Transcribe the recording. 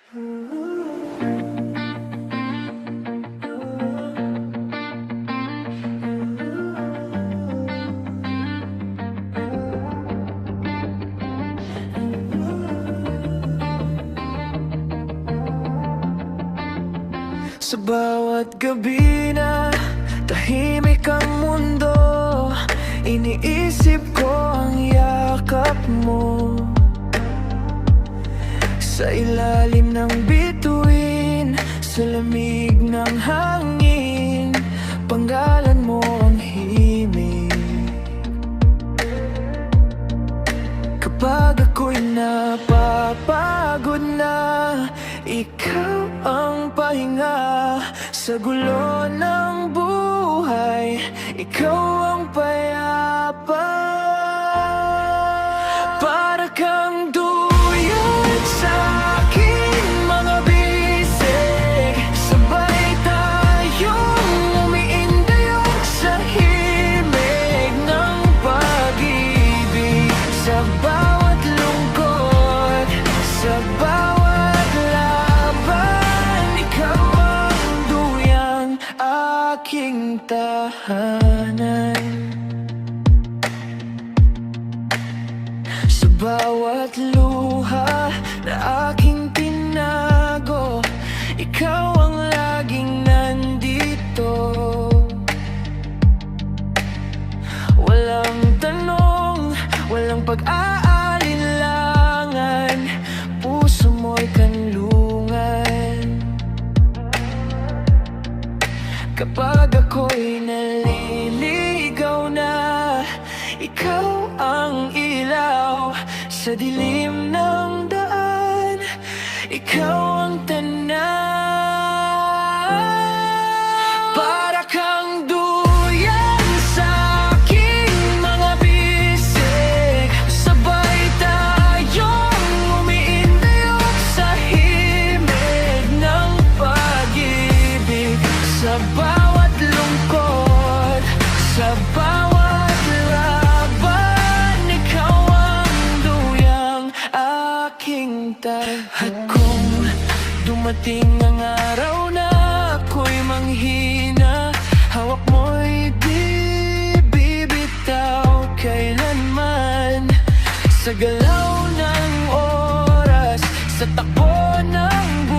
Sa bawat gabi na tahimik ang mundo, iniisip ko ang yakap mo. Sa ilalim ng bituin, sa lamig ng hangin, panggalan mo ang himig. Kapag ako'y napapagod na, ikaw ang pahinga. Sa gulo ng buhay, ikaw ang payapa. Para kang duyan sa aking mga bisig, sabay tayong umiindayog sa himig ng pag-ibig. Sa bawat lungkot, sa bawat laban, ikaw ang duyang aking tahanan. Sa bawat luha na aking tinago, ikaw ang laging nandito. Walang tanong, walang pag-aalinlangan, puso mo'y kanlungan. Kapag ako'y naliligaw na, ikaw ang ilaw sa dilim ng daan, ikaw ang tanan. Para kang duyan sa aking mga bisig, sabay tayong umiindayog sa himig ng pag-ibig. Sa bawat lungkot, sa bawat laban, ikaw ang duyang aking tahanan. At kung dumating ang araw na ako'y manghina, hawak mo'y di bibitaw kailanman. Sa galaw ng oras, sa takbo ng buhay,